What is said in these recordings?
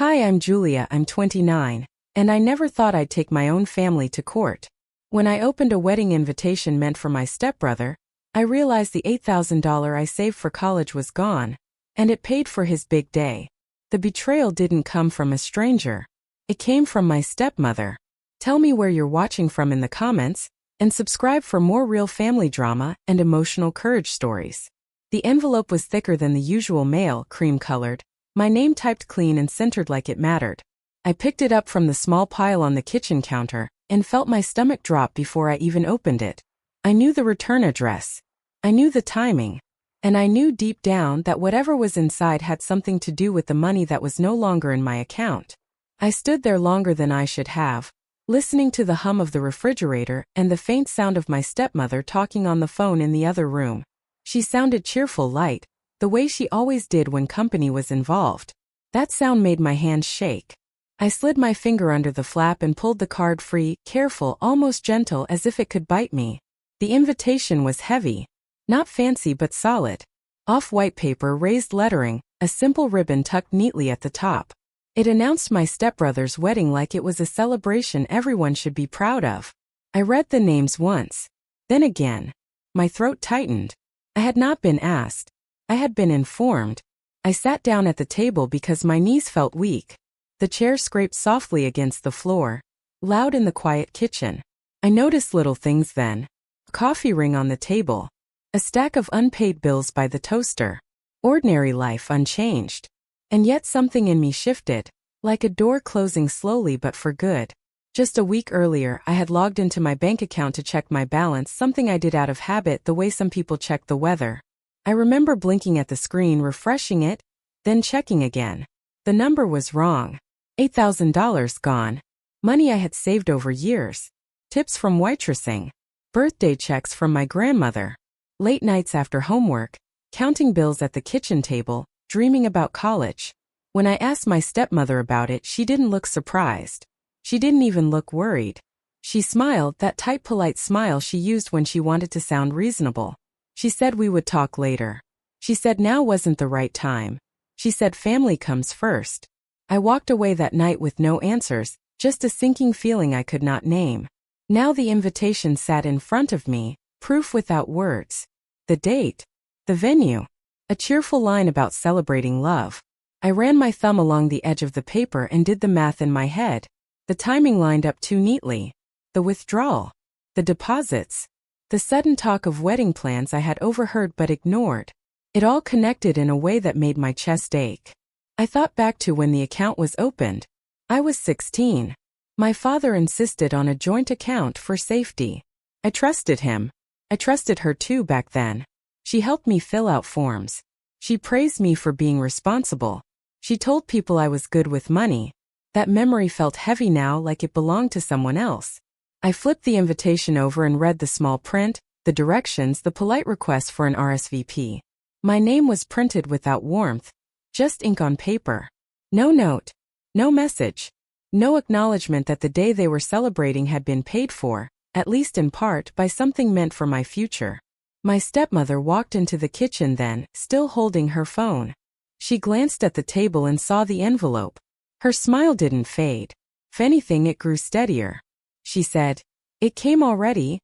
Hi, I'm Julia, I'm 29, and I never thought I'd take my own family to court. When I opened a wedding invitation meant for my stepbrother, I realized the $8,000 I saved for college was gone, and it paid for his big day. The betrayal didn't come from a stranger. It came from my stepmother. Tell me where you're watching from in the comments, and subscribe for more real family drama and emotional courage stories. The envelope was thicker than the usual mail, cream-colored, my name typed clean and centered like it mattered. I picked it up from the small pile on the kitchen counter and felt my stomach drop before I even opened it. I knew the return address. I knew the timing. And I knew deep down that whatever was inside had something to do with the money that was no longer in my account. I stood there longer than I should have, listening to the hum of the refrigerator and the faint sound of my stepmother talking on the phone in the other room. She sounded cheerful, light, the way she always did when company was involved. That sound made my hands shake. I slid my finger under the flap and pulled the card free, careful, almost gentle, as if it could bite me. The invitation was heavy. Not fancy but solid. Off-white paper, raised lettering, a simple ribbon tucked neatly at the top. It announced my stepbrother's wedding like it was a celebration everyone should be proud of. I read the names once. Then again. My throat tightened. I had not been asked. I had been informed. I sat down at the table because my knees felt weak. The chair scraped softly against the floor, loud in the quiet kitchen. I noticed little things then. A coffee ring on the table. A stack of unpaid bills by the toaster. Ordinary life unchanged. And yet something in me shifted, like a door closing slowly but for good. Just a week earlier, I had logged into my bank account to check my balance, something I did out of habit the way some people check the weather. I remember blinking at the screen, refreshing it, then checking again. The number was wrong. $8,000 gone. Money I had saved over years. Tips from waitressing. Birthday checks from my grandmother. Late nights after homework, counting bills at the kitchen table, dreaming about college. When I asked my stepmother about it, she didn't look surprised. She didn't even look worried. She smiled, that tight, polite smile she used when she wanted to sound reasonable. She said we would talk later. She said now wasn't the right time. She said family comes first. I walked away that night with no answers, just a sinking feeling I could not name. Now the invitation sat in front of me, proof without words. The date. The venue. A cheerful line about celebrating love. I ran my thumb along the edge of the paper and did the math in my head. The timing lined up too neatly. The withdrawal. The deposits. The sudden talk of wedding plans I had overheard but ignored. It all connected in a way that made my chest ache. I thought back to when the account was opened. I was 16. My father insisted on a joint account for safety. I trusted him. I trusted her too back then. She helped me fill out forms. She praised me for being responsible. She told people I was good with money. That memory felt heavy now, like it belonged to someone else. I flipped the invitation over and read the small print, the directions, the polite request for an RSVP. My name was printed without warmth. Just ink on paper. No note. No message. No acknowledgement that the day they were celebrating had been paid for, at least in part, by something meant for my future. My stepmother walked into the kitchen then, still holding her phone. She glanced at the table and saw the envelope. Her smile didn't fade. If anything, it grew steadier. She said, "It came already?"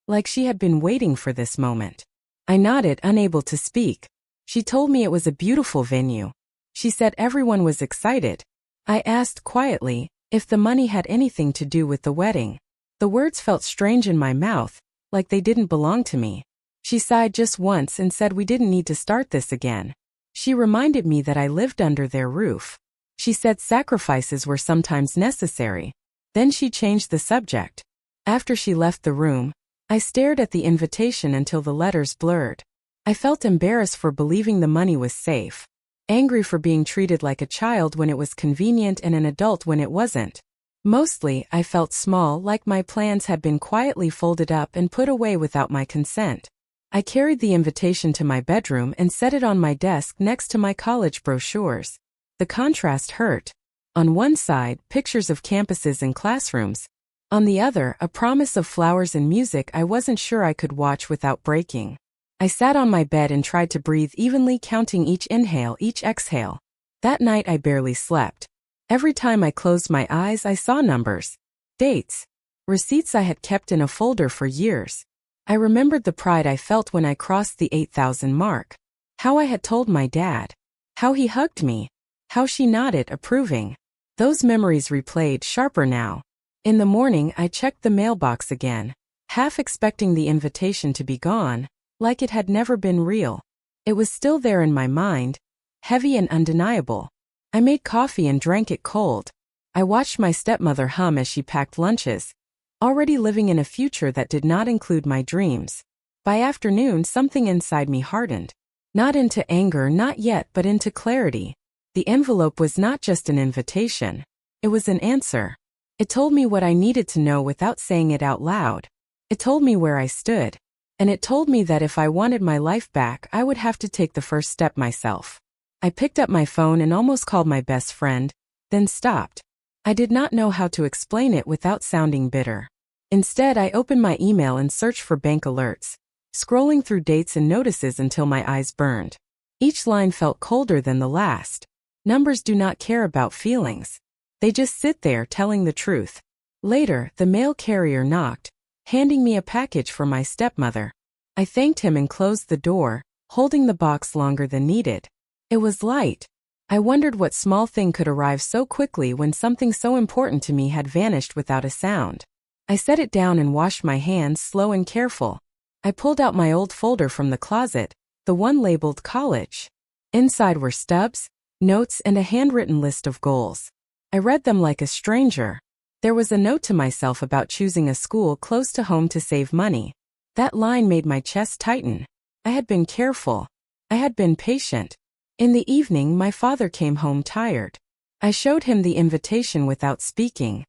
Like she had been waiting for this moment. I nodded, unable to speak. She told me it was a beautiful venue. She said everyone was excited. I asked quietly if the money had anything to do with the wedding. The words felt strange in my mouth, like they didn't belong to me. She sighed just once and said we didn't need to start this again. She reminded me that I lived under their roof. She said sacrifices were sometimes necessary. Then she changed the subject. After she left the room, I stared at the invitation until the letters blurred. I felt embarrassed for believing the money was safe. Angry for being treated like a child when it was convenient and an adult when it wasn't. Mostly, I felt small, like my plans had been quietly folded up and put away without my consent. I carried the invitation to my bedroom and set it on my desk next to my college brochures. The contrast hurt. On one side, pictures of campuses and classrooms. On the other, a promise of flowers and music I wasn't sure I could watch without breaking. I sat on my bed and tried to breathe evenly, counting each inhale, each exhale. That night I barely slept. Every time I closed my eyes, I saw numbers, dates, receipts I had kept in a folder for years. I remembered the pride I felt when I crossed the 8,000 mark. How I had told my dad. How he hugged me. How she nodded, approving. Those memories replayed, sharper now. In the morning, I checked the mailbox again, half expecting the invitation to be gone, like it had never been real. It was still there in my mind, heavy and undeniable. I made coffee and drank it cold. I watched my stepmother hum as she packed lunches, already living in a future that did not include my dreams. By afternoon, something inside me hardened. Not into anger, not yet, but into clarity. The envelope was not just an invitation. It was an answer. It told me what I needed to know without saying it out loud. It told me where I stood. And it told me that if I wanted my life back, I would have to take the first step myself. I picked up my phone and almost called my best friend, then stopped. I did not know how to explain it without sounding bitter. Instead, I opened my email and searched for bank alerts, scrolling through dates and notices until my eyes burned. Each line felt colder than the last. Numbers do not care about feelings. They just sit there telling the truth. Later, the mail carrier knocked, handing me a package for my stepmother. I thanked him and closed the door, holding the box longer than needed. It was light. I wondered what small thing could arrive so quickly when something so important to me had vanished without a sound. I set it down and washed my hands, slow and careful. I pulled out my old folder from the closet, the one labeled college. Inside were stubs, notes, and a handwritten list of goals. I read them like a stranger. There was a note to myself about choosing a school close to home to save money. That line made my chest tighten. I had been careful. I had been patient. In the evening, my father came home tired. I showed him the invitation without speaking.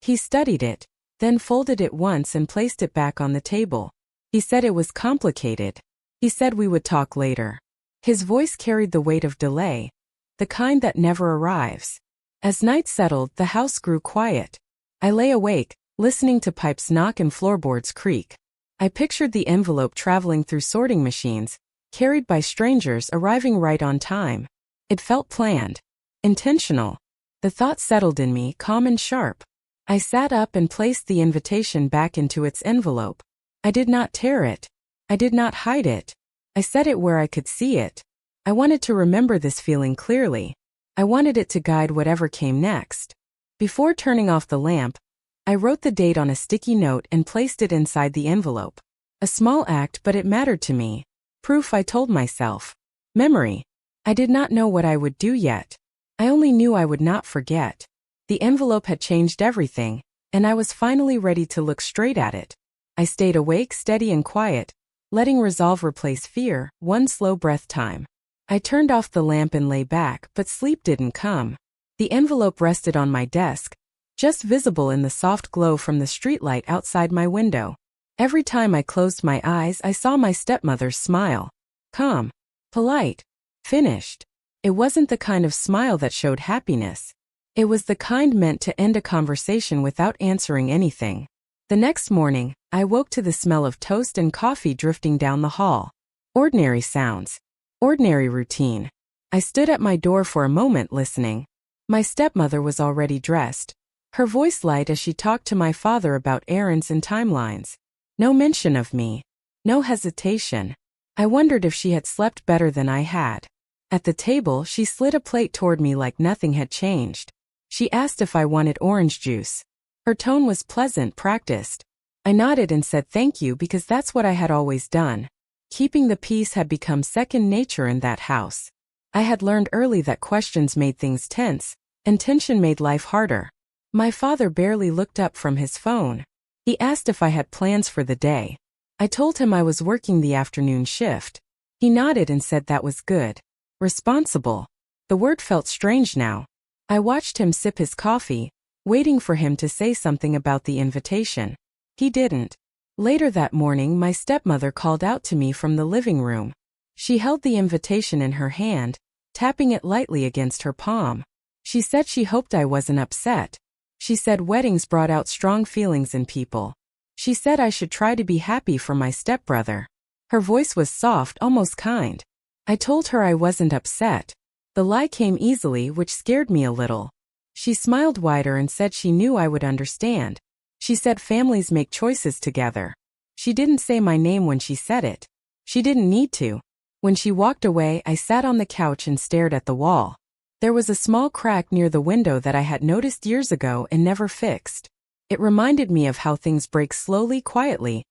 He studied it, then folded it once and placed it back on the table. He said it was complicated. He said we would talk later. His voice carried the weight of delay, the kind that never arrives. As night settled, the house grew quiet. I lay awake, listening to pipes knock and floorboards creak. I pictured the envelope traveling through sorting machines, carried by strangers, arriving right on time. It felt planned, intentional. The thought settled in me, calm and sharp. I sat up and placed the invitation back into its envelope. I did not tear it. I did not hide it. I set it where I could see it. I wanted to remember this feeling clearly. I wanted it to guide whatever came next. Before turning off the lamp, I wrote the date on a sticky note and placed it inside the envelope. A small act, but it mattered to me. Proof, I told myself. Memory. I did not know what I would do yet. I only knew I would not forget. The envelope had changed everything, and I was finally ready to look straight at it. I stayed awake, steady and quiet, letting resolve replace fear, one slow breath time. I turned off the lamp and lay back, but sleep didn't come. The envelope rested on my desk, just visible in the soft glow from the streetlight outside my window. Every time I closed my eyes, I saw my stepmother's smile. Calm, polite, finished. It wasn't the kind of smile that showed happiness. It was the kind meant to end a conversation without answering anything. The next morning, I woke to the smell of toast and coffee drifting down the hall. Ordinary sounds. Ordinary routine. I stood at my door for a moment listening. My stepmother was already dressed, her voice light as she talked to my father about errands and timelines. No mention of me. No hesitation. I wondered if she had slept better than I had. At the table, she slid a plate toward me like nothing had changed. She asked if I wanted orange juice. Her tone was pleasant, practiced. I nodded and said thank you because that's what I had always done. Keeping the peace had become second nature in that house. I had learned early that questions made things tense, and tension made life harder. My father barely looked up from his phone. He asked if I had plans for the day. I told him I was working the afternoon shift. He nodded and said that was good. Responsible. The word felt strange now. I watched him sip his coffee, waiting for him to say something about the invitation. He didn't. Later that morning, my stepmother called out to me from the living room. She held the invitation in her hand, tapping it lightly against her palm. She said she hoped I wasn't upset. She said weddings brought out strong feelings in people. She said I should try to be happy for my stepbrother. Her voice was soft, almost kind. I told her I wasn't upset. The lie came easily, which scared me a little. She smiled wider and said she knew I would understand. She said families make choices together. She didn't say my name when she said it. She didn't need to. When she walked away, I sat on the couch and stared at the wall. There was a small crack near the window that I had noticed years ago and never fixed. It reminded me of how things break slowly, quietly,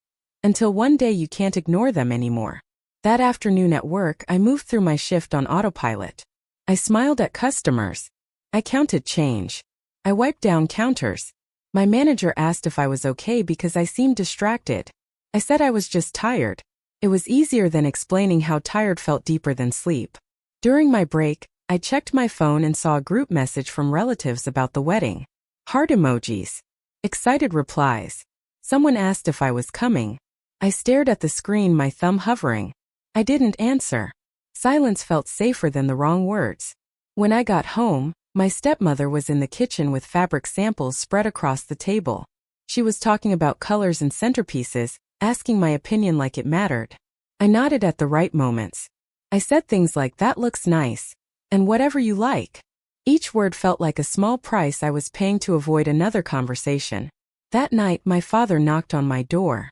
until one day you can't ignore them anymore. That afternoon at work, I moved through my shift on autopilot. I smiled at customers. I counted change. I wiped down counters. My manager asked if I was okay because I seemed distracted. I said I was just tired. It was easier than explaining how tired felt deeper than sleep. During my break, I checked my phone and saw a group message from relatives about the wedding. Heart emojis. Excited replies. Someone asked if I was coming. I stared at the screen, my thumb hovering. I didn't answer. Silence felt safer than the wrong words. When I got home, my stepmother was in the kitchen with fabric samples spread across the table. She was talking about colors and centerpieces, asking my opinion like it mattered. I nodded at the right moments. I said things like, "That looks nice," and "whatever you like." Each word felt like a small price I was paying to avoid another conversation. That night, my father knocked on my door.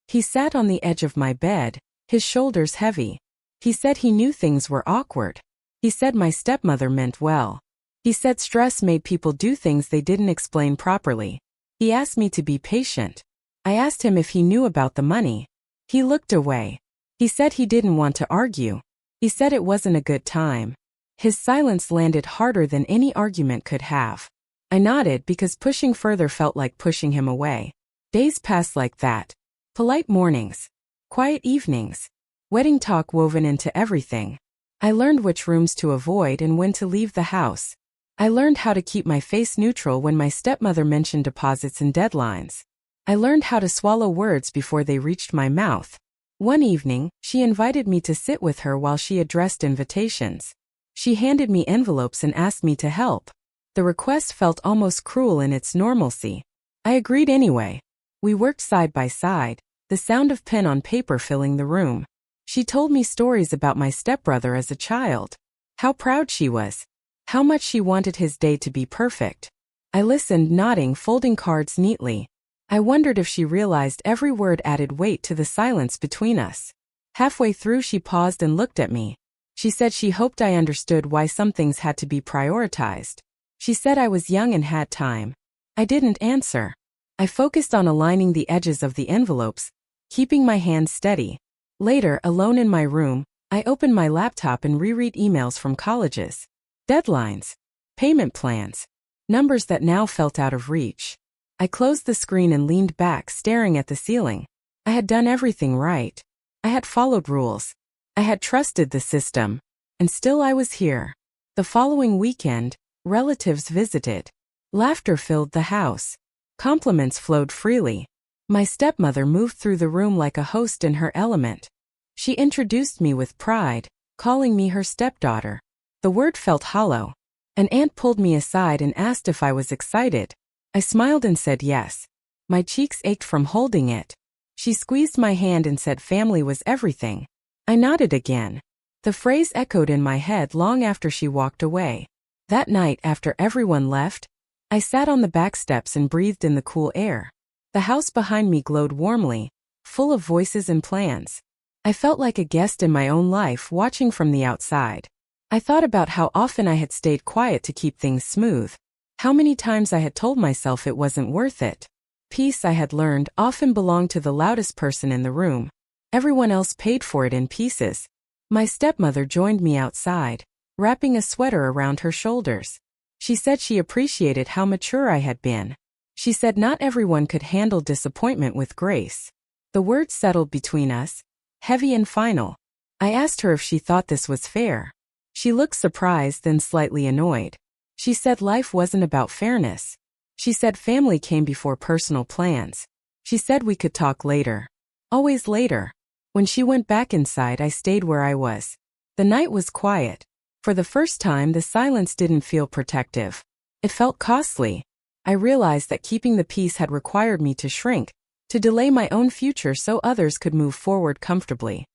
He sat on the edge of my bed, his shoulders heavy. He said he knew things were awkward. He said my stepmother meant well. He said stress made people do things they didn't explain properly. He asked me to be patient. I asked him if he knew about the money. He looked away. He said he didn't want to argue. He said it wasn't a good time. His silence landed harder than any argument could have. I nodded because pushing further felt like pushing him away. Days passed like that. Polite mornings. Quiet evenings. Wedding talk woven into everything. I learned which rooms to avoid and when to leave the house. I learned how to keep my face neutral when my stepmother mentioned deposits and deadlines. I learned how to swallow words before they reached my mouth. One evening, she invited me to sit with her while she addressed invitations. She handed me envelopes and asked me to help. The request felt almost cruel in its normalcy. I agreed anyway. We worked side by side, the sound of pen on paper filling the room. She told me stories about my stepbrother as a child. How proud she was. How much she wanted his day to be perfect. I listened, nodding, folding cards neatly. I wondered if she realized every word added weight to the silence between us. Halfway through, she paused and looked at me. She said she hoped I understood why some things had to be prioritized. She said I was young and had time. I didn't answer. I focused on aligning the edges of the envelopes, keeping my hands steady. Later, alone in my room, I opened my laptop and reread emails from colleges. Deadlines. Payment plans. Numbers that now felt out of reach. I closed the screen and leaned back, staring at the ceiling. I had done everything right. I had followed rules. I had trusted the system. And still I was here. The following weekend, relatives visited. Laughter filled the house. Compliments flowed freely. My stepmother moved through the room like a host in her element. She introduced me with pride, calling me her stepdaughter. The word felt hollow. An aunt pulled me aside and asked if I was excited. I smiled and said yes. My cheeks ached from holding it. She squeezed my hand and said family was everything. I nodded again. The phrase echoed in my head long after she walked away. That night, after everyone left, I sat on the back steps and breathed in the cool air. The house behind me glowed warmly, full of voices and plans. I felt like a guest in my own life, watching from the outside. I thought about how often I had stayed quiet to keep things smooth. How many times I had told myself it wasn't worth it. Peace, I had learned, often belonged to the loudest person in the room. Everyone else paid for it in pieces. My stepmother joined me outside, wrapping a sweater around her shoulders. She said she appreciated how mature I had been. She said not everyone could handle disappointment with grace. The words settled between us, heavy and final. I asked her if she thought this was fair. She looked surprised, then slightly annoyed. She said life wasn't about fairness. She said family came before personal plans. She said we could talk later. Always later. When she went back inside, I stayed where I was. The night was quiet. For the first time, the silence didn't feel protective. It felt costly. I realized that keeping the peace had required me to shrink, to delay my own future so others could move forward comfortably.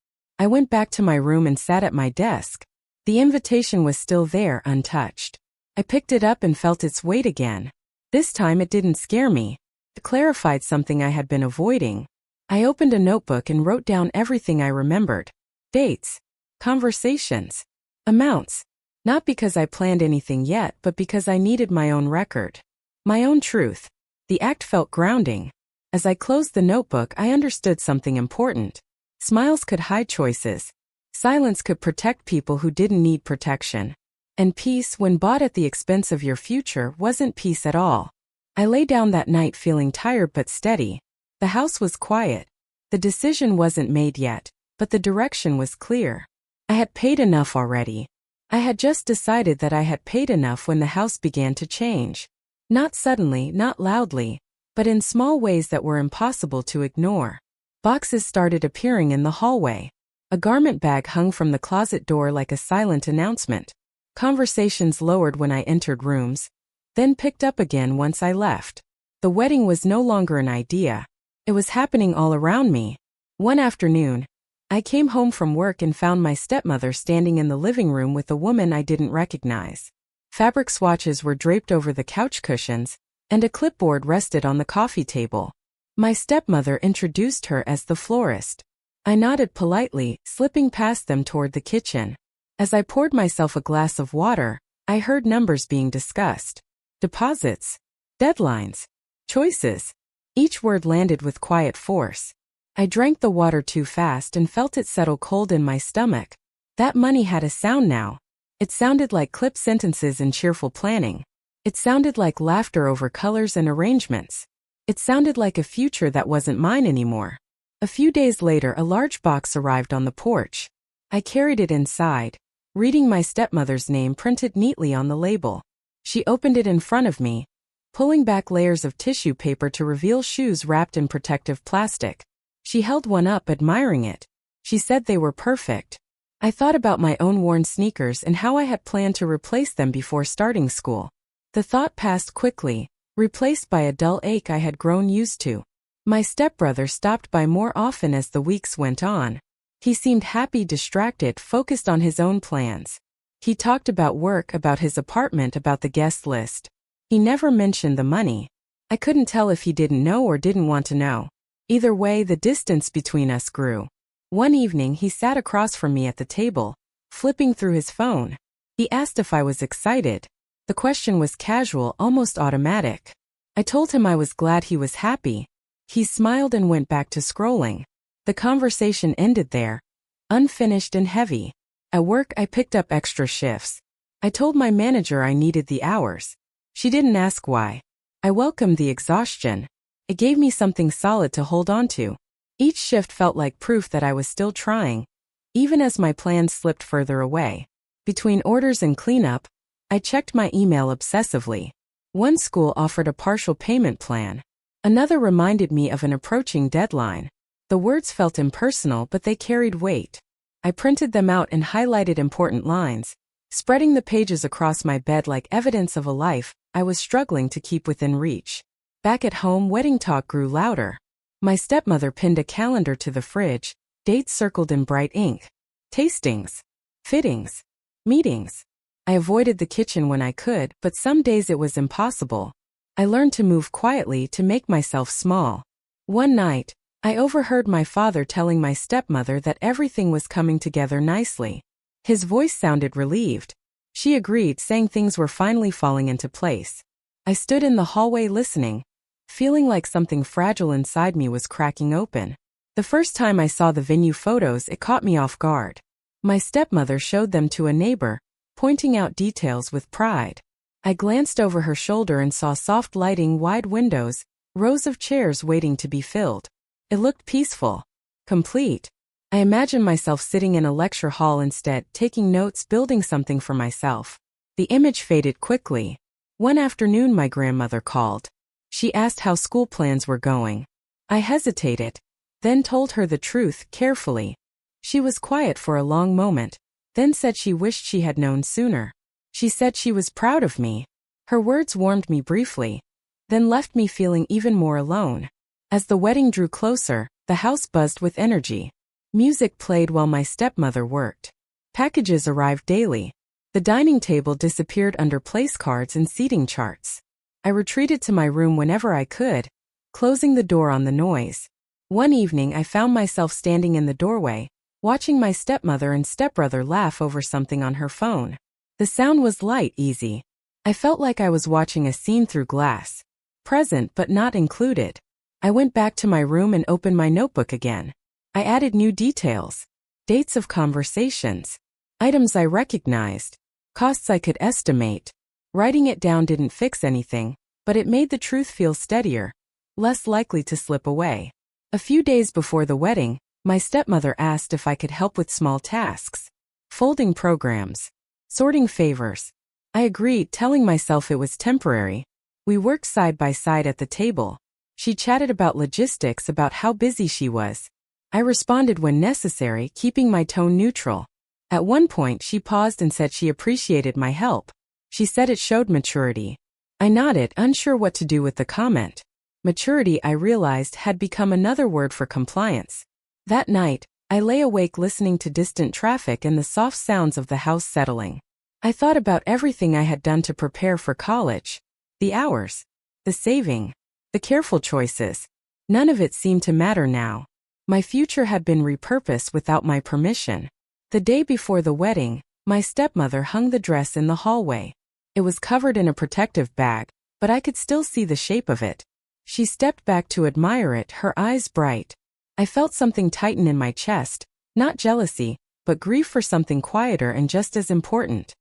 I went back to my room and sat at my desk. The invitation was still there, untouched. I picked it up and felt its weight again. This time it didn't scare me. It clarified something I had been avoiding. I opened a notebook and wrote down everything I remembered. Dates, conversations, amounts. Not because I planned anything yet, but because I needed my own record. My own truth. The act felt grounding. As I closed the notebook, I understood something important. Smiles could hide choices. Silence could protect people who didn't need protection. And peace, when bought at the expense of your future, wasn't peace at all. I lay down that night feeling tired but steady. The house was quiet. The decision wasn't made yet, but the direction was clear. I had paid enough already. I had just decided that I had paid enough when the house began to change. Not suddenly, not loudly, but in small ways that were impossible to ignore. Boxes started appearing in the hallway. A garment bag hung from the closet door like a silent announcement. Conversations lowered when I entered rooms, then picked up again once I left. The wedding was no longer an idea. It was happening all around me. One afternoon, I came home from work and found my stepmother standing in the living room with a woman I didn't recognize. Fabric swatches were draped over the couch cushions, and a clipboard rested on the coffee table. My stepmother introduced her as the florist. I nodded politely, slipping past them toward the kitchen. As I poured myself a glass of water, I heard numbers being discussed. Deposits, deadlines, choices. Each word landed with quiet force. I drank the water too fast and felt it settle cold in my stomach. That money had a sound now. It sounded like clipped sentences and cheerful planning. It sounded like laughter over colors and arrangements. It sounded like a future that wasn't mine anymore. A few days later, a large box arrived on the porch. I carried it inside, reading my stepmother's name printed neatly on the label. She opened it in front of me, pulling back layers of tissue paper to reveal shoes wrapped in protective plastic. She held one up, admiring it. She said they were perfect. I thought about my own worn sneakers and how I had planned to replace them before starting school. The thought passed quickly, replaced by a dull ache I had grown used to. My stepbrother stopped by more often as the weeks went on. He seemed happy, distracted, focused on his own plans. He talked about work, about his apartment, about the guest list. He never mentioned the money. I couldn't tell if he didn't know or didn't want to know. Either way, the distance between us grew. One evening, he sat across from me at the table, flipping through his phone. He asked if I was excited. The question was casual, almost automatic. I told him I was glad he was happy. He smiled and went back to scrolling. The conversation ended there, unfinished and heavy. At work, I picked up extra shifts. I told my manager I needed the hours. She didn't ask why. I welcomed the exhaustion. It gave me something solid to hold on to. Each shift felt like proof that I was still trying, even as my plans slipped further away. Between orders and cleanup, I checked my email obsessively. One school offered a partial payment plan. Another reminded me of an approaching deadline. The words felt impersonal, but they carried weight. I printed them out and highlighted important lines, spreading the pages across my bed like evidence of a life I was struggling to keep within reach. Back at home, wedding talk grew louder. My stepmother pinned a calendar to the fridge, dates circled in bright ink. Tastings, fittings, meetings. I avoided the kitchen when I could, but some days it was impossible. I learned to move quietly, to make myself small. One night, I overheard my father telling my stepmother that everything was coming together nicely. His voice sounded relieved. She agreed, saying things were finally falling into place. I stood in the hallway listening, feeling like something fragile inside me was cracking open. The first time I saw the venue photos, it caught me off guard. My stepmother showed them to a neighbor, pointing out details with pride. I glanced over her shoulder and saw soft lighting, wide windows, rows of chairs waiting to be filled. It looked peaceful, complete. I imagined myself sitting in a lecture hall instead, taking notes, building something for myself. The image faded quickly. One afternoon, my grandmother called. She asked how school plans were going. I hesitated, then told her the truth carefully. She was quiet for a long moment, then said she wished she had known sooner. She said she was proud of me. Her words warmed me briefly, then left me feeling even more alone. As the wedding drew closer, the house buzzed with energy. Music played while my stepmother worked. Packages arrived daily. The dining table disappeared under place cards and seating charts. I retreated to my room whenever I could, closing the door on the noise. One evening I found myself standing in the doorway, watching my stepmother and stepbrother laugh over something on her phone. The sound was light, easy. I felt like I was watching a scene through glass. Present but not included. I went back to my room and opened my notebook again. I added new details. Dates of conversations. Items I recognized. Costs I could estimate. Writing it down didn't fix anything, but it made the truth feel steadier, less likely to slip away. A few days before the wedding, my stepmother asked if I could help with small tasks. Folding programs. Sorting favors. I agreed, telling myself it was temporary. We worked side by side at the table. She chatted about logistics, about how busy she was. I responded when necessary, keeping my tone neutral. At one point she paused and said she appreciated my help. She said it showed maturity. I nodded, unsure what to do with the comment. Maturity, I realized, had become another word for compliance. That night, I lay awake listening to distant traffic and the soft sounds of the house settling. I thought about everything I had done to prepare for college. The hours. The saving. The careful choices. None of it seemed to matter now. My future had been repurposed without my permission. The day before the wedding, my stepmother hung the dress in the hallway. It was covered in a protective bag, but I could still see the shape of it. She stepped back to admire it, her eyes bright. I felt something tighten in my chest, not jealousy, but grief for something quieter and just as important.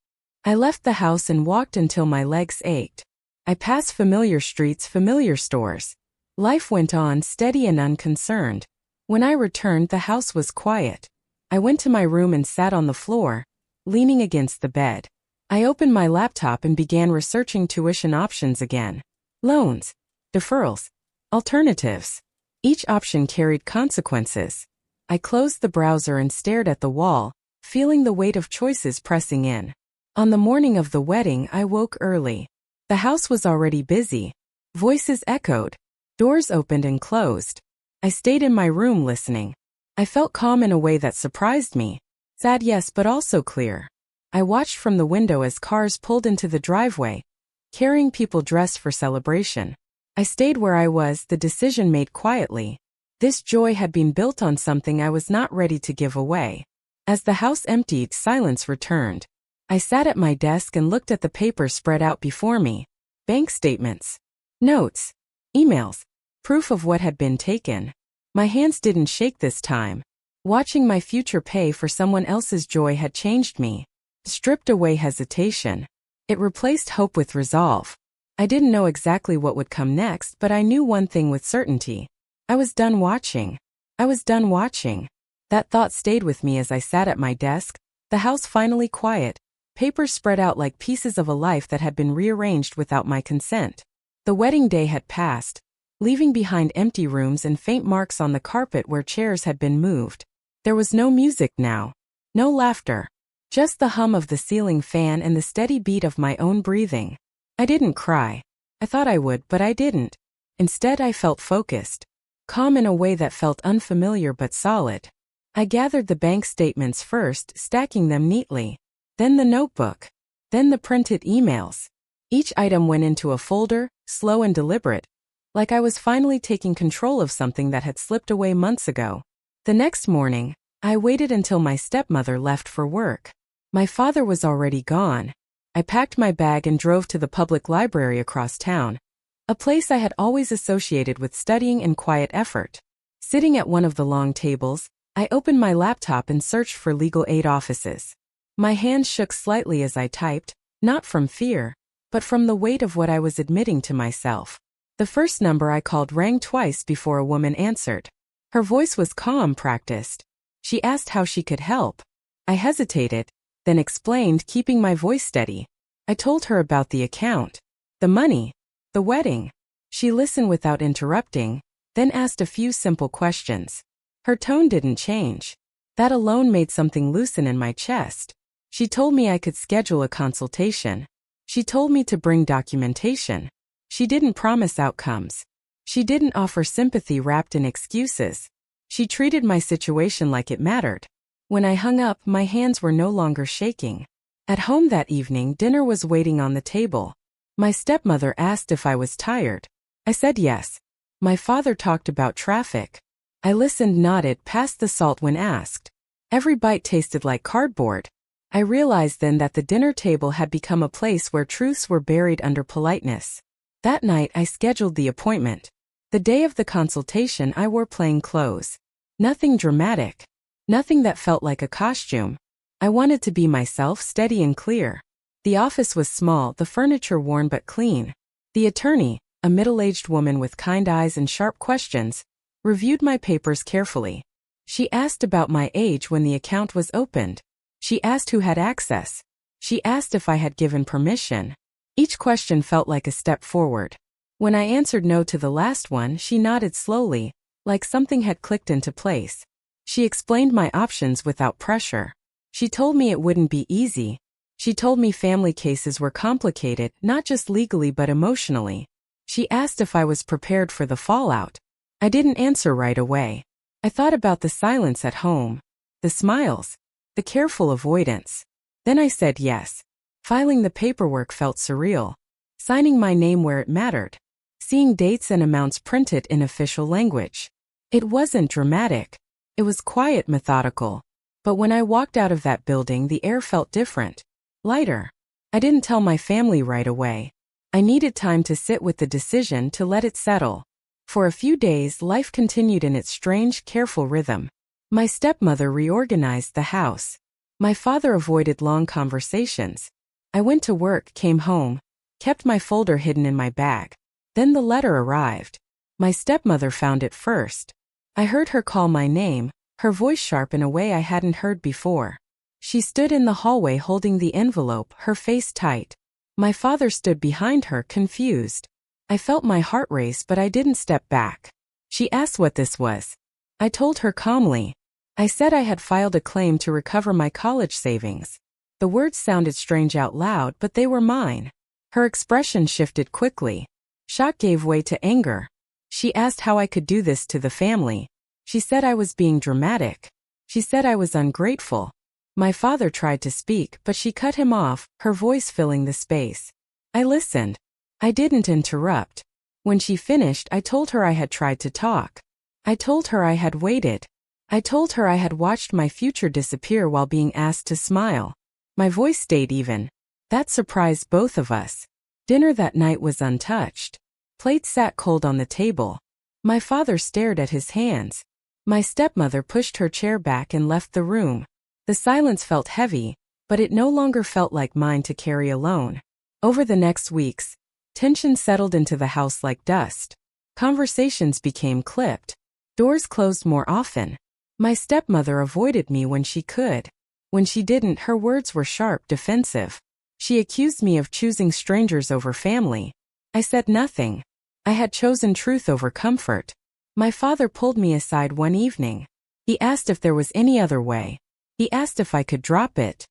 I left the house and walked until my legs ached. I passed familiar streets, familiar stores. Life went on, steady and unconcerned. When I returned, the house was quiet. I went to my room and sat on the floor, leaning against the bed. I opened my laptop and began researching tuition options again. Loans, deferrals, alternatives. Each option carried consequences. I closed the browser and stared at the wall, feeling the weight of choices pressing in. On the morning of the wedding, I woke early. The house was already busy. Voices echoed. Doors opened and closed. I stayed in my room listening. I felt calm in a way that surprised me. Sad, yes, but also clear. I watched from the window as cars pulled into the driveway, carrying people dressed for celebration. I stayed where I was, the decision made quietly. This joy had been built on something I was not ready to give away. As the house emptied, silence returned. I sat at my desk and looked at the papers spread out before me. Bank statements, notes, emails, proof of what had been taken. My hands didn't shake this time. Watching my future pay for someone else's joy had changed me. Stripped away hesitation. It replaced hope with resolve. I didn't know exactly what would come next, but I knew one thing with certainty. I was done watching. I was done watching. That thought stayed with me as I sat at my desk, the house finally quiet, papers spread out like pieces of a life that had been rearranged without my consent. The wedding day had passed, leaving behind empty rooms and faint marks on the carpet where chairs had been moved. There was no music now. No laughter. Just the hum of the ceiling fan and the steady beat of my own breathing. I didn't cry. I thought I would, but I didn't. Instead, I felt focused. Calm in a way that felt unfamiliar but solid. I gathered the bank statements first, stacking them neatly. Then the notebook. Then the printed emails. Each item went into a folder, slow and deliberate, like I was finally taking control of something that had slipped away months ago. The next morning, I waited until my stepmother left for work. My father was already gone. I packed my bag and drove to the public library across town, a place I had always associated with studying and quiet effort. Sitting at one of the long tables, I opened my laptop and searched for legal aid offices. My hands shook slightly as I typed, not from fear, but from the weight of what I was admitting to myself. The first number I called rang twice before a woman answered. Her voice was calm, practiced. She asked how she could help. I hesitated, then explained, keeping my voice steady. I told her about the account, the money, the wedding. She listened without interrupting, then asked a few simple questions. Her tone didn't change. That alone made something loosen in my chest. She told me I could schedule a consultation. She told me to bring documentation. She didn't promise outcomes. She didn't offer sympathy wrapped in excuses. She treated my situation like it mattered. When I hung up, my hands were no longer shaking. At home that evening, dinner was waiting on the table. My stepmother asked if I was tired. I said yes. My father talked about traffic. I listened, nodded, passed the salt when asked. Every bite tasted like cardboard. I realized then that the dinner table had become a place where truths were buried under politeness. That night I scheduled the appointment. The day of the consultation I wore plain clothes. Nothing dramatic. Nothing that felt like a costume. I wanted to be myself, steady and clear. The office was small, the furniture worn but clean. The attorney, a middle-aged woman with kind eyes and sharp questions, reviewed my papers carefully. She asked about my age when the account was opened. She asked who had access. She asked if I had given permission. Each question felt like a step forward. When I answered no to the last one, she nodded slowly, like something had clicked into place. She explained my options without pressure. She told me it wouldn't be easy. She told me family cases were complicated, not just legally but emotionally. She asked if I was prepared for the fallout. I didn't answer right away. I thought about the silence at home, the smiles, the careful avoidance. Then I said yes. Filing the paperwork felt surreal. Signing my name where it mattered. Seeing dates and amounts printed in official language. It wasn't dramatic. It was quiet, methodical. But when I walked out of that building, the air felt different. Lighter. I didn't tell my family right away. I needed time to sit with the decision, to let it settle. For a few days, life continued in its strange, careful rhythm. My stepmother reorganized the house. My father avoided long conversations. I went to work, came home, kept my folder hidden in my bag. Then the letter arrived. My stepmother found it first. I heard her call my name, her voice sharp in a way I hadn't heard before. She stood in the hallway holding the envelope, her face tight. My father stood behind her, confused. I felt my heart race, but I didn't step back. She asked what this was. I told her calmly. I said I had filed a claim to recover my college savings. The words sounded strange out loud, but they were mine. Her expression shifted quickly. Shock gave way to anger. She asked how I could do this to the family. She said I was being dramatic. She said I was ungrateful. My father tried to speak, but she cut him off, her voice filling the space. I listened. I didn't interrupt. When she finished, I told her I had tried to talk. I told her I had waited. I told her I had watched my future disappear while being asked to smile. My voice stayed even. That surprised both of us. Dinner that night was untouched. Plates sat cold on the table. My father stared at his hands. My stepmother pushed her chair back and left the room. The silence felt heavy, but it no longer felt like mine to carry alone. Over the next weeks, tension settled into the house like dust. Conversations became clipped. Doors closed more often. My stepmother avoided me when she could. When she didn't, her words were sharp, defensive. She accused me of choosing strangers over family. I said nothing. I had chosen truth over comfort. My father pulled me aside one evening. He asked if there was any other way. He asked if I could drop it.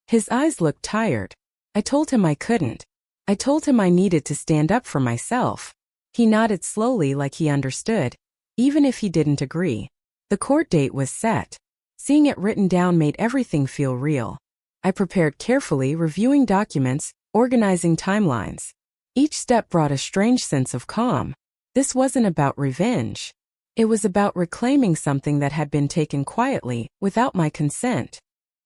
His eyes looked tired. I told him I couldn't. I told him I needed to stand up for myself. He nodded slowly like he understood, even if he didn't agree. The court date was set. Seeing it written down made everything feel real. I prepared carefully, reviewing documents, organizing timelines. Each step brought a strange sense of calm. This wasn't about revenge. It was about reclaiming something that had been taken quietly, without my consent.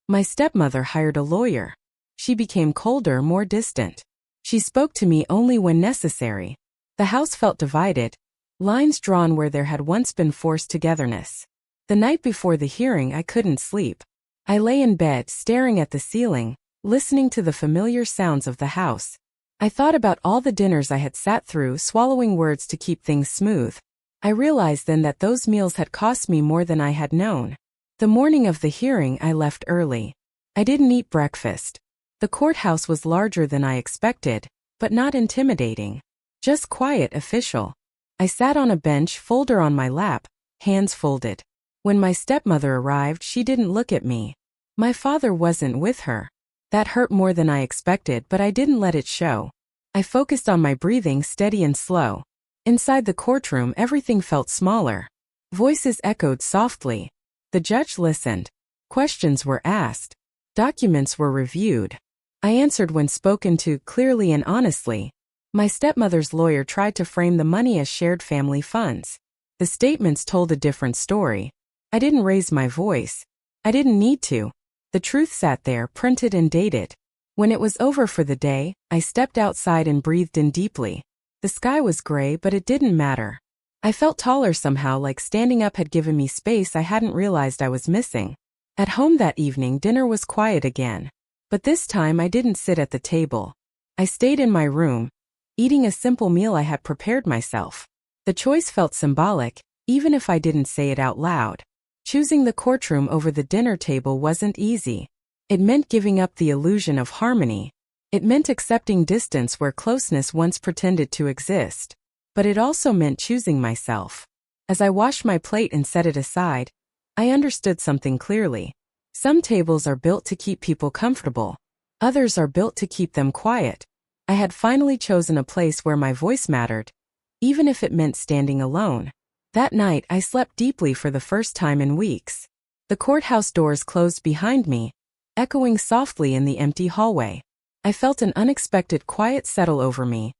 My stepmother hired a lawyer. She became colder, more distant. She spoke to me only when necessary. The house felt divided, lines drawn where there had once been forced togetherness. The night before the hearing, I couldn't sleep. I lay in bed, staring at the ceiling, listening to the familiar sounds of the house. I thought about all the dinners I had sat through, swallowing words to keep things smooth. I realized then that those meals had cost me more than I had known. The morning of the hearing, I left early. I didn't eat breakfast. The courthouse was larger than I expected, but not intimidating. Just quiet, official. I sat on a bench, folder on my lap, hands folded. When my stepmother arrived, she didn't look at me. My father wasn't with her. That hurt more than I expected, but I didn't let it show. I focused on my breathing, steady and slow. Inside the courtroom, everything felt smaller. Voices echoed softly. The judge listened. Questions were asked. Documents were reviewed. I answered when spoken to clearly and honestly. My stepmother's lawyer tried to frame the money as shared family funds. The statements told a different story. I didn't raise my voice. I didn't need to. The truth sat there, printed and dated. When it was over for the day, I stepped outside and breathed in deeply. The sky was gray, but it didn't matter. I felt taller somehow, like standing up had given me space I hadn't realized I was missing. At home that evening, dinner was quiet again. But this time I didn't sit at the table. I stayed in my room, eating a simple meal I had prepared myself. The choice felt symbolic, even if I didn't say it out loud. Choosing the courtroom over the dinner table wasn't easy. It meant giving up the illusion of harmony. It meant accepting distance where closeness once pretended to exist. But it also meant choosing myself. As I washed my plate and set it aside, I understood something clearly. Some tables are built to keep people comfortable. Others are built to keep them quiet. I had finally chosen a place where my voice mattered, even if it meant standing alone. That night, I slept deeply for the first time in weeks. The courthouse doors closed behind me, echoing softly in the empty hallway. I felt an unexpected quiet settle over me,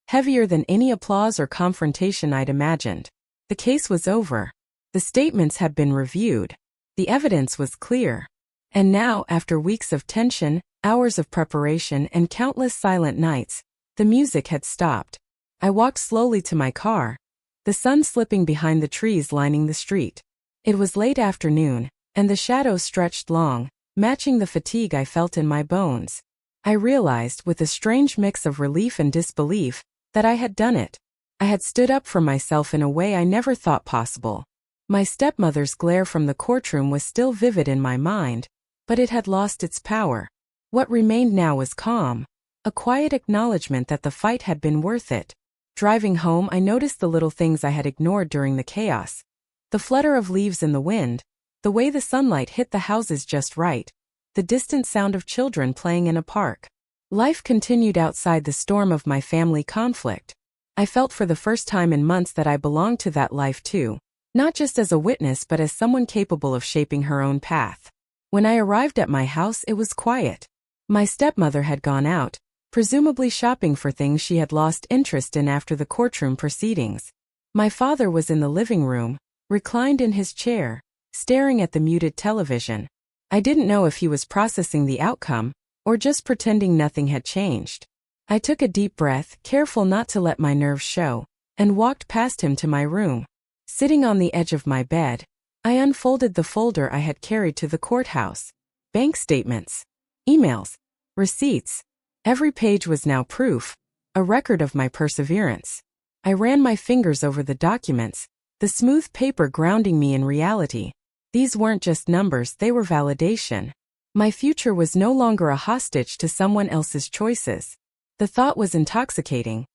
heavier than any applause or confrontation I'd imagined. The case was over. The statements had been reviewed. The evidence was clear. And now, after weeks of tension, hours of preparation, and countless silent nights, the music had stopped. I walked slowly to my car, the sun slipping behind the trees lining the street. It was late afternoon, and the shadows stretched long, matching the fatigue I felt in my bones. I realized, with a strange mix of relief and disbelief, that I had done it. I had stood up for myself in a way I never thought possible. My stepmother's glare from the courtroom was still vivid in my mind, but it had lost its power. What remained now was calm, a quiet acknowledgement that the fight had been worth it. Driving home, I noticed the little things I had ignored during the chaos. The flutter of leaves in the wind, the way the sunlight hit the houses just right, the distant sound of children playing in a park. Life continued outside the storm of my family conflict. I felt for the first time in months that I belonged to that life too, not just as a witness but as someone capable of shaping her own path. When I arrived at my house, it was quiet. My stepmother had gone out, presumably shopping for things she had lost interest in after the courtroom proceedings. My father was in the living room, reclined in his chair, staring at the muted television. I didn't know if he was processing the outcome, or just pretending nothing had changed. I took a deep breath, careful not to let my nerves show, and walked past him to my room. Sitting on the edge of my bed, I unfolded the folder I had carried to the courthouse. Bank statements, emails, receipts. Every page was now proof, a record of my perseverance. I ran my fingers over the documents, the smooth paper grounding me in reality. These weren't just numbers, they were validation. My future was no longer a hostage to someone else's choices. The thought was intoxicating,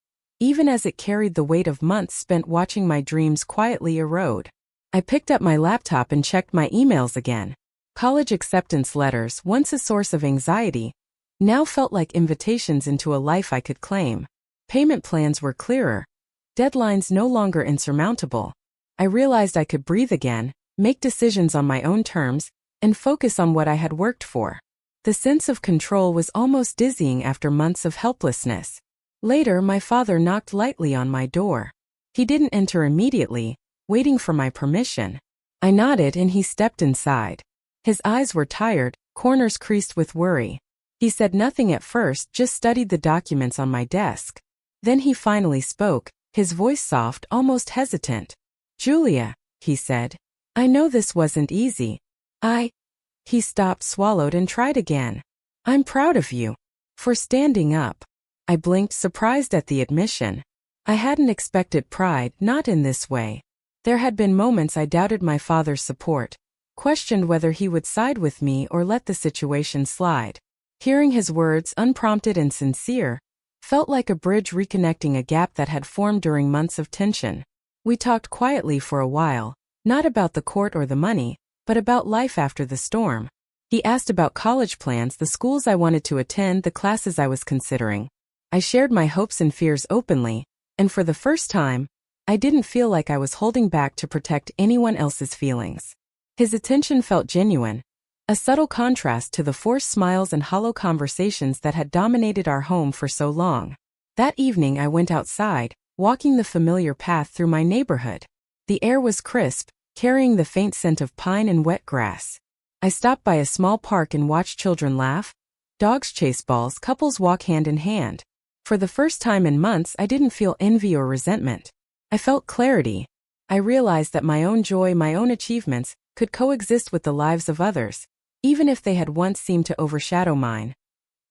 even as it carried the weight of months spent watching my dreams quietly erode. I picked up my laptop and checked my emails again. College acceptance letters, once a source of anxiety, now felt like invitations into a life I could claim. Payment plans were clearer, deadlines no longer insurmountable. I realized I could breathe again, make decisions on my own terms, and focus on what I had worked for. The sense of control was almost dizzying after months of helplessness. Later, my father knocked lightly on my door. He didn't enter immediately, waiting for my permission. I nodded and he stepped inside. His eyes were tired, corners creased with worry. He said nothing at first, just studied the documents on my desk. Then he finally spoke, his voice soft, almost hesitant. "Julia," he said, "I know this wasn't easy. He stopped, swallowed, and tried again. "I'm proud of you for standing up." I blinked, surprised at the admission. I hadn't expected pride, not in this way. There had been moments I doubted my father's support, questioned whether he would side with me or let the situation slide. Hearing his words, unprompted and sincere, felt like a bridge reconnecting a gap that had formed during months of tension. We talked quietly for a while, not about the court or the money, but about life after the storm. He asked about college plans, the schools I wanted to attend, the classes I was considering. I shared my hopes and fears openly, and for the first time, I didn't feel like I was holding back to protect anyone else's feelings. His attention felt genuine, a subtle contrast to the forced smiles and hollow conversations that had dominated our home for so long. That evening I went outside, walking the familiar path through my neighborhood. The air was crisp, carrying the faint scent of pine and wet grass. I stopped by a small park and watched children laugh, dogs chase balls, couples walk hand in hand. For the first time in months, I didn't feel envy or resentment. I felt clarity. I realized that my own joy, my own achievements, could coexist with the lives of others, even if they had once seemed to overshadow mine.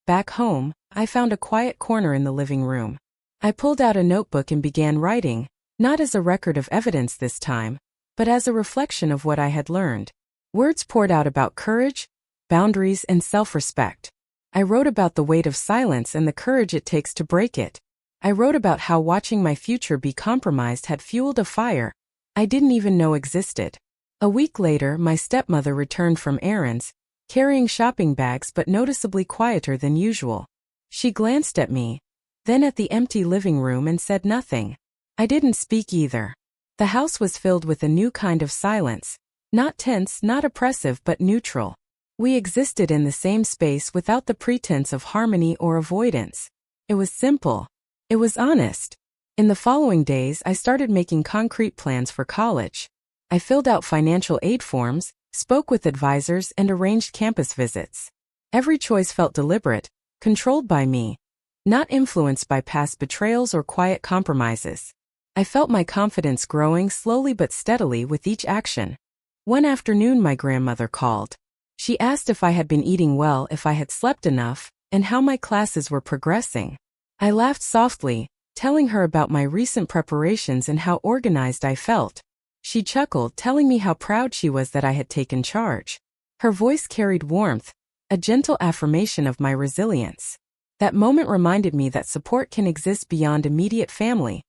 Back home, I found a quiet corner in the living room. I pulled out a notebook and began writing, not as a record of evidence this time, but as a reflection of what I had learned. Words poured out about courage, boundaries, and self-respect. I wrote about the weight of silence and the courage it takes to break it. I wrote about how watching my future be compromised had fueled a fire I didn't even know existed. A week later, my stepmother returned from errands, carrying shopping bags but noticeably quieter than usual. She glanced at me, then at the empty living room and said nothing. I didn't speak either. The house was filled with a new kind of silence, not tense, not oppressive, but neutral. We existed in the same space without the pretense of harmony or avoidance. It was simple. It was honest. In the following days, I started making concrete plans for college. I filled out financial aid forms, spoke with advisors, and arranged campus visits. Every choice felt deliberate, controlled by me, not influenced by past betrayals or quiet compromises. I felt my confidence growing slowly but steadily with each action. One afternoon, my grandmother called. She asked if I had been eating well, if I had slept enough, and how my classes were progressing. I laughed softly, telling her about my recent preparations and how organized I felt. She chuckled, telling me how proud she was that I had taken charge. Her voice carried warmth, a gentle affirmation of my resilience. That moment reminded me that support can exist beyond immediate family,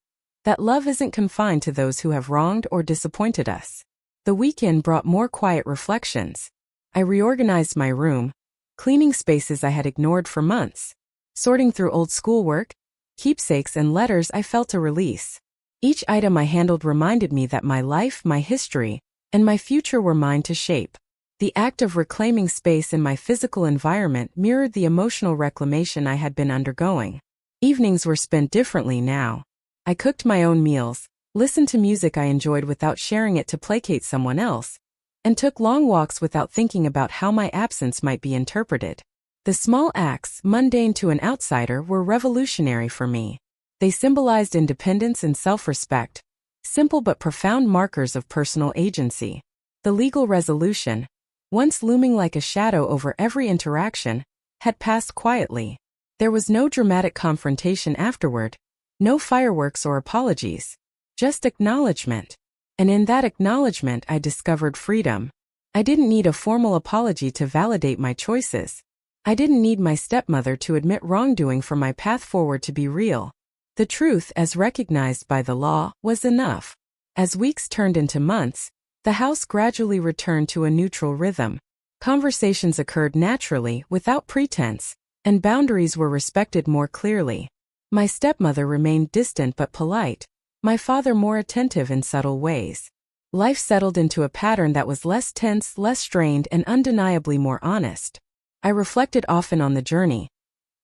that love isn't confined to those who have wronged or disappointed us. The weekend brought more quiet reflections. I reorganized my room, cleaning spaces I had ignored for months, sorting through old schoolwork, keepsakes, and letters. I felt a release. Each item I handled reminded me that my life, my history, and my future were mine to shape. The act of reclaiming space in my physical environment mirrored the emotional reclamation I had been undergoing. Evenings were spent differently now. I cooked my own meals, listened to music I enjoyed without sharing it to placate someone else, and took long walks without thinking about how my absence might be interpreted. The small acts, mundane to an outsider, were revolutionary for me. They symbolized independence and self-respect, simple but profound markers of personal agency. The legal resolution, once looming like a shadow over every interaction, had passed quietly. There was no dramatic confrontation afterward, no fireworks or apologies, just acknowledgement. And in that acknowledgement I discovered freedom. I didn't need a formal apology to validate my choices. I didn't need my stepmother to admit wrongdoing for my path forward to be real. The truth, as recognized by the law, was enough. As weeks turned into months, the house gradually returned to a neutral rhythm. Conversations occurred naturally, without pretense, and boundaries were respected more clearly. My stepmother remained distant but polite, my father more attentive in subtle ways. Life settled into a pattern that was less tense, less strained, and undeniably more honest. I reflected often on the journey.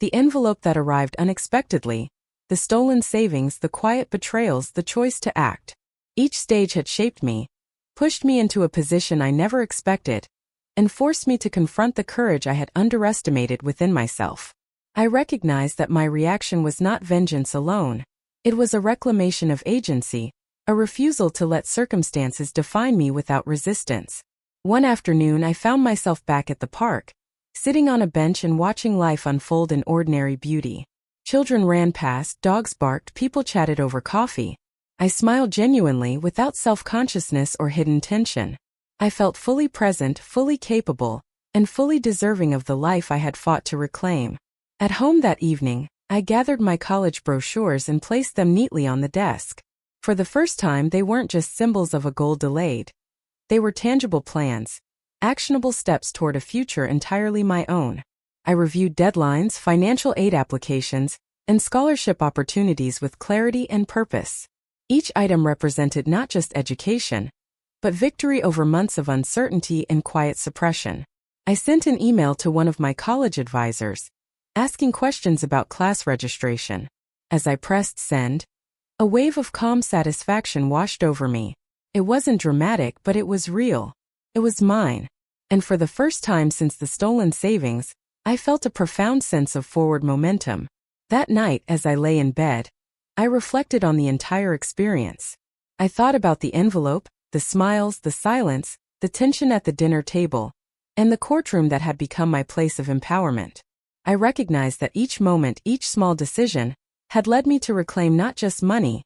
The envelope that arrived unexpectedly, the stolen savings, the quiet betrayals, the choice to act. Each stage had shaped me, pushed me into a position I never expected, and forced me to confront the courage I had underestimated within myself. I recognized that my reaction was not vengeance alone. It was a reclamation of agency, a refusal to let circumstances define me without resistance. One afternoon I found myself back at the park, sitting on a bench and watching life unfold in ordinary beauty. Children ran past, dogs barked, people chatted over coffee. I smiled genuinely, without self-consciousness or hidden tension. I felt fully present, fully capable, and fully deserving of the life I had fought to reclaim. At home that evening, I gathered my college brochures and placed them neatly on the desk. For the first time, they weren't just symbols of a goal delayed. They were tangible plans, actionable steps toward a future entirely my own. I reviewed deadlines, financial aid applications, and scholarship opportunities with clarity and purpose. Each item represented not just education, but victory over months of uncertainty and quiet suppression. I sent an email to one of my college advisors, asking questions about class registration. As I pressed send, a wave of calm satisfaction washed over me. It wasn't dramatic, but it was real. It was mine. And for the first time since the stolen savings, I felt a profound sense of forward momentum. That night, as I lay in bed, I reflected on the entire experience. I thought about the envelope, the smiles, the silence, the tension at the dinner table, and the courtroom that had become my place of empowerment. I recognized that each moment, each small decision, had led me to reclaim not just money,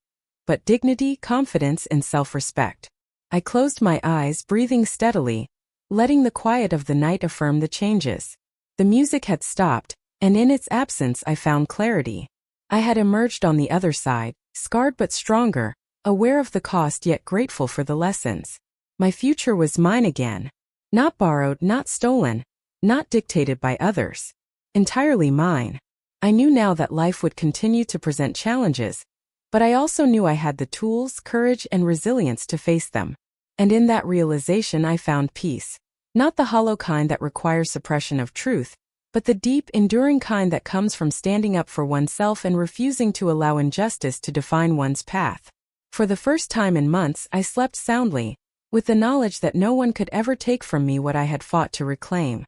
but dignity, confidence, and self-respect. I closed my eyes, breathing steadily, letting the quiet of the night affirm the changes. The music had stopped, and in its absence I found clarity. I had emerged on the other side, scarred but stronger, aware of the cost yet grateful for the lessons. My future was mine again. Not borrowed, not stolen, not dictated by others. Entirely mine. I knew now that life would continue to present challenges, but I also knew I had the tools, courage, and resilience to face them. And in that realization I found peace. Not the hollow kind that requires suppression of truth, but the deep, enduring kind that comes from standing up for oneself and refusing to allow injustice to define one's path. For the first time in months, I slept soundly, with the knowledge that no one could ever take from me what I had fought to reclaim.